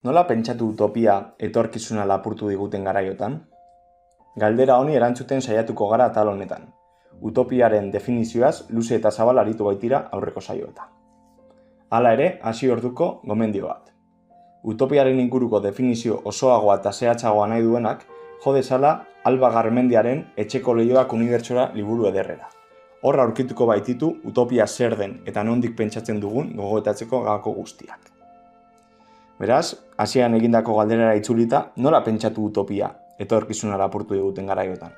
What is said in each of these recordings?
Nola pentsatu utopia etorkizuna lapurtu diguten garaiotan? Galdera honi erantzuten saiatuko gara atal honetan. Utopiaren definizioaz luze eta zabal aritu baitira aurreko saioetan. Hala ere, hasi orduko gomendio bat. Utopiaren inguruko definizio osoagoa eta zehatzagoa nahi duenak, jo dezala Alba Garmendiaren Etxeko Leihoak unibertsora liburu ederrera. Hor aurkituko baititu utopia zer den eta nondik pentsatzen dugun gogoetatzeko gako guztiak. Beraz, hasieran egindako galderara itzulita, nola pentsatu utopia etorkizuna lapurtu diguten garaiotan.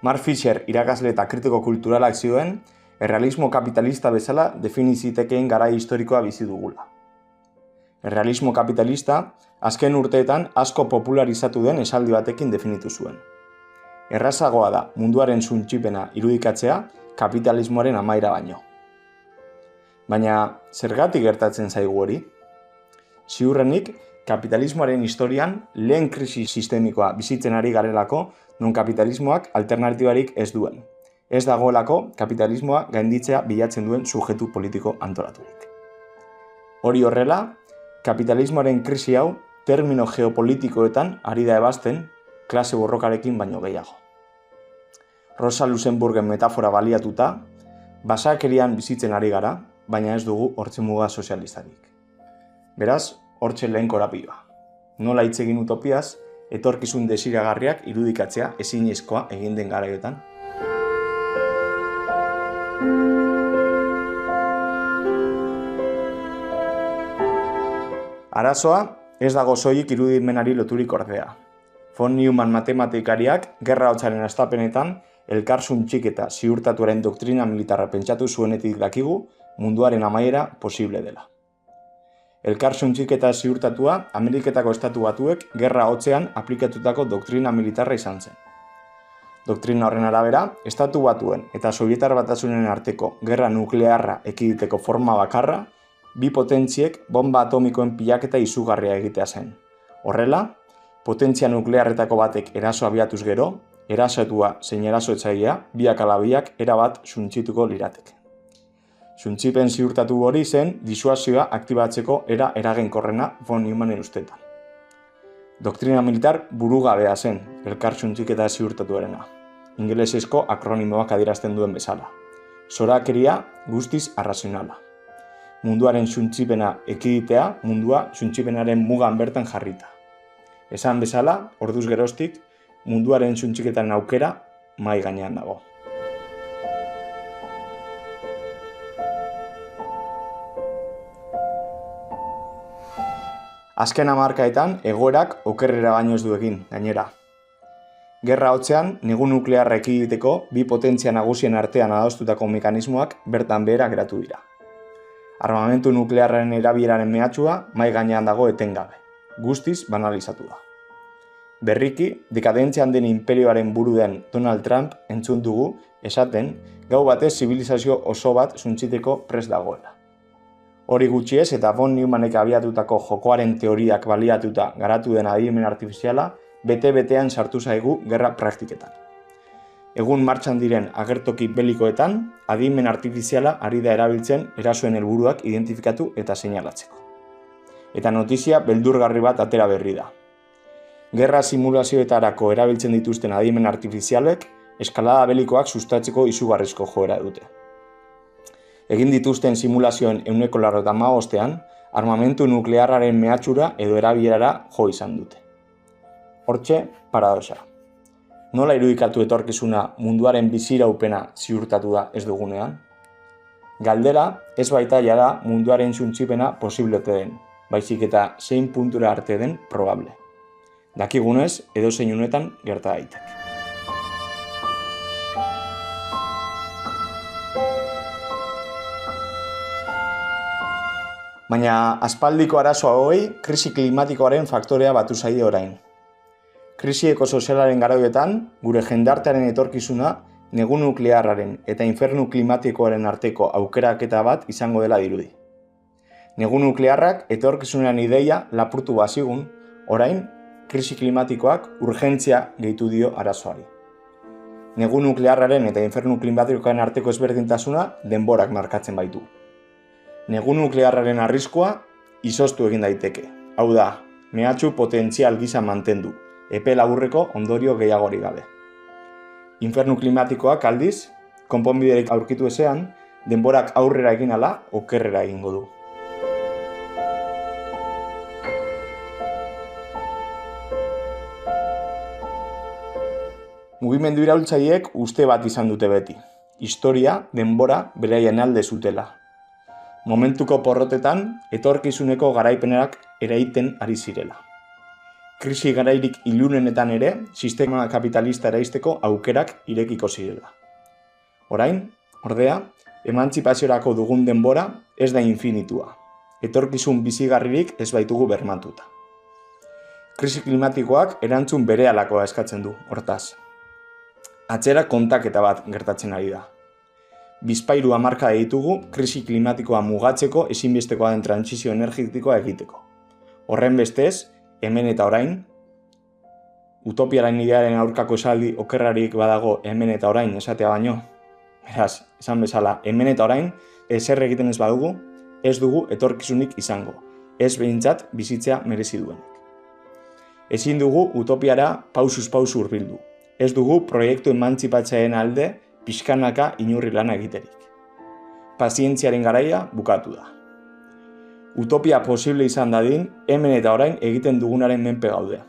Mark Fisher irakasle eta kritiko kulturalak zioen, errealismo kapitalista bezala definizitekeen garai historikoa bizi dugula. Errealismo kapitalista azken urteetan asko popularizatu den esaldi batekin definitu zuen. Errazagoa da munduaren suntsipena irudikatzea kapitalismoaren amaira baino. Baina, zergatik gertatzen zaigu hori? Ziurrenik, kapitalismoaren historian lehen krisi sistemikoa bizitzen ari garelako non kapitalismoak alternatibarik ez duen. Ez dagoelako kapitalismoa gainditzea bilatzen duen sujetu politiko antolaturik. Hori horrela, kapitalismoaren krisi hau termino geopolitikoetan ari da ebazten klase borrokarekin baino gehiago. Rosa Luxemburgen metafora baliatuta, basakerian bizitzen ari gara, baina ez dugu hortze muga sozialistarik. Beraz, hortxe lehen korapioa. Nola hitz egin utopiaz, etorkizun desiragarriak irudikatzea ezinezkoa egin den garaiotan. Arazoa, ez dago soilik irudimenari loturik ordea. Von Neumann matematikariak gerra hotzaren hastapenetan elkar suntsiketa ziurtatuaren doktrina militarra pentsatu zuenetik dakigu munduaren amaiera posible dela. Elkar suntsiketa ziurtatua Ameriketako Estatu Batuek gerra hotzean aplikatutako doktrina militarra izan zen. Doktrina horren arabera, Estatu Batuen eta Sobietar Batasunen arteko gerra nuklearra ekiditeko forma bakarra, bi potentziek bomba atomikoen pilaketa izugarria egitea zen. Horrela, potentzia nuklearretako batek eraso abiatuz gero, erasotua zein erasotzailea biak ala biak erabat suntsituko lirateke. Suntsipen ziurtatu hori zen disuasioa aktibatzeko era eraginkorrena von Neumannen ustetan. Doktrina militar burugabea zen elkar suntsiketa ziurtatuarena. Ingelesezko akronimoak adierazten duen bezala. Zorakeria guztiz arrazionala. Munduaren suntsipena ekiditea mundua suntsipenaren mugan bertan jarrita. Esan bezala, orduz geroztik, munduaren suntsiketaren aukera mahai gainean dago. Azken hamarkadetan egoerak okerrera baino ez du egin, gainera. Gerra hotzean, negu nuklearra ekiditeko bi potentzia nagusien artean adostutako mekanismoak bertan behera geratu dira. Armamentu nuklearraren erabileraren mehatxua mahai gainean dago etengabe. Guztiz banalizatu da. Berriki, dekadentzian den inperioaren buru den Donald Trump entzun dugu esaten gau batez zibilizazio oso bat suntsiteko prest dagoela. Hori gutxi ez eta von Neumannek abiatutako jokoaren teoriak baliatuta garatu den adimen artifiziala bete-betean sartu zaigu gerra praktiketan. Egun martxan diren agertoki belikoetan, adimen artifiziala ari da erabiltzen erasoen helburuak identifikatu eta seinalatzeko. Eta notizia beldurgarri bat atera berri da. Gerra simulazioetarako erabiltzen dituzten adimen artifizialek eskalada belikoak sustatzeko izugarrizko joera dute. Egin dituzten simulazioen 95%, armamentu nuklearraren mehatxura edo erabilerara jo izan dute. Hortxe, paradoxa. Nola irudikatu etorkizuna munduaren biziraupena ziurtatu da ez dugunean? Galdera ez baita jada munduaren suntsipena posible ote den, baizik eta zein puntura arte den probable. Dakigunez, edozein unetan gerta daiteke. Baina aspaldiko arazoa hori, krisi klimatikoaren faktorea batu zaie orain. Krisi ekosozialaren garaioetan, gure jendartearen etorkizuna negu nuklearraren eta infernu klimatikoaren arteko aukeraketa bat izango dela dirudi. Negu nuklearrak etorkizunean ideia lapurtu bazigun, orain krisi klimatikoak urgentzia gehitu dio arazoari. negu nuklearraren eta infernu klimatikoaren arteko ezberdintasuna denborak markatzen baitu. Negu nuklearraren arriskua izoztu egin daiteke. Hau da, mehatxu potentzial gisa mantendu, epe laburreko ondorio gehiagorik gabe. Infernu klimatikoak aldiz, konponbiderik aurkitu ezean, denborak aurrera egin ala, okerrera egingo du. Mugimendu iraultzaileek uste bat izan dute beti. Historia, denbora, beraien alde zutela. Momentuko porrotetan, etorkizuneko garaipenak eraiten ari zirela. Krisi garairik ilunenetan ere, sistema kapitalista eraisteko aukerak irekiko zirela. Orain, ordea, emantzipaziorako dugun denbora ez da infinitua. Etorkizun bizigarririk ez baitugu bermatuta. Krisi klimatikoak erantzun berehalakoa eskatzen du, hortaz. Atzera kontaketa bat gertatzen ari da. Bizpahiru hamarkada ditugu krisi klimatikoa mugatzeko ezinbestekoa den trantsizio energetikoa egiteko. Horren bestez, hemen eta orain, utopiaren idearen aurkako esaldi okerrarik badago hemen eta orain esatea baino. Beraz, esan bezala, hemen eta orain, ezer egiten ez badugu, ez dugu etorkizunik izango. Ez behintzat bizitzea merezi duenik. Ezin dugu utopiara pausuz pausu hurbildu. Ez dugu proiektu emantzipatzaien alde pixkanaka inurri lana egiterik. Pazientziaren garaia bukatu da. Utopia posible izan dadin, hemen eta orain egiten dugunaren menpe gaude.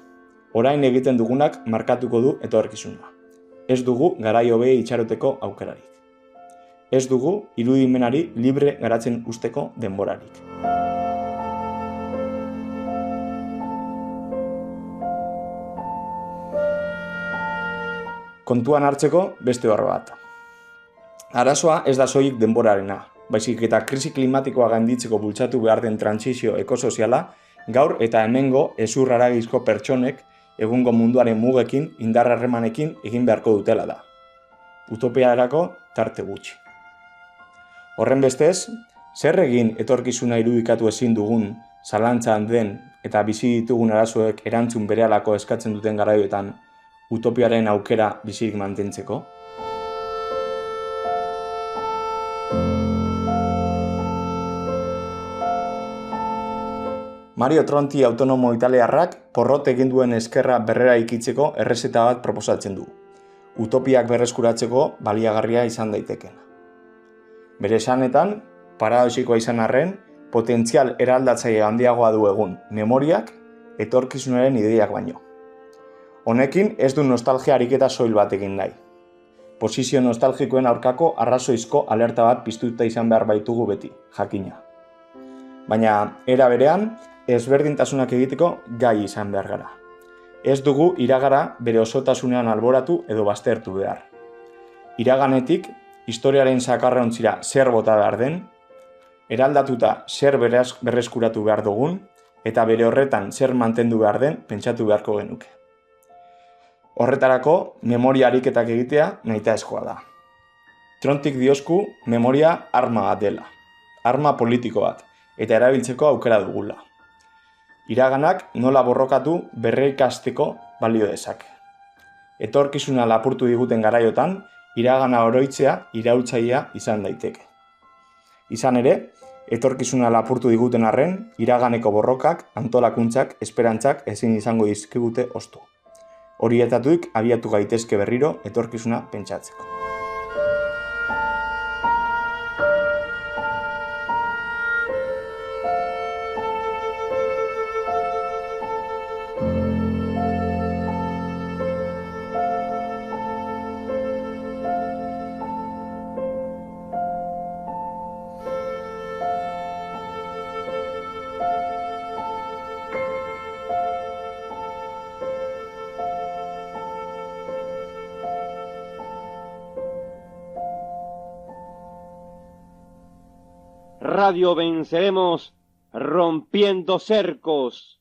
Orain egiten dugunak markatuko du etorkizuna. Ez dugu garai hobei itxaroteko aukerarik. Ez dugu irudimenari libre garatzen usteko denborarik. Kontuan hartzeko beste horro bat. Arazoa ez da soilik denborarena, baizik eta krisi klimatikoa gainditzeko bultzatu behar den trantsizio ekosoziala, gaur eta hemengo hezur haragizko pertsonek egungo munduaren mugekin, indar harremanekin egin beharko dutela da. Utopiarako tarte gutxi. Horren bestez, zer egin etorkizuna irudikatu ezin dugun, zalantzan den eta bizi ditugun arazoek erantzun berehalako eskatzen duten garaioetan, utopiaren aukera bizirik mantentzeko? Mario Tronti autonomo italiarrak porrot egin duen eskerra berrera ikitzeko errezeta bat proposatzen du. Utopiak berreskuratzeko baliagarria izan daiteken. Bere esanetan, paradoxikoa izan arren, potentzial eraldatzaile handiagoa du egun memoriak etorkizunaren ideiak baino. Honekin ez du nostalgia ariketa soil bat egin nahi. Posizio nostalgikoen aurkako arrazoizko alerta bat piztuta izan behar baitugu beti, jakina. Baina, era berean, ezberdintasunak egiteko gai izan behar gara. Ez dugu iragara bere osotasunean alboratu edo baztertu behar. Iraganetik, historiaren sakarraontzira zer bota behar den, eraldatuta zer berreskuratu behar dugun, eta bere horretan zer mantendu behar den pentsatu beharko genuke. Horretarako, memoria ariketak egitea nahitaezkoa da. Trontik diosku memoria arma bat dela, arma politiko bat, eta erabiltzeko aukera dugula. Iraganak nola borrokatu berreikasteko balio dezake. Etorkizuna lapurtu diguten garaiotan, iragana oroitzea iraultzailea izan daiteke. Izan ere, etorkizuna lapurtu diguten arren, iraganeko borrokak, antolakuntzak, esperantzak ezin izango dizkigute ostu. Horietatik abiatu gaitezke berriro etorkizuna pentsatzeko. Radio Venceremos rompiendo cercos.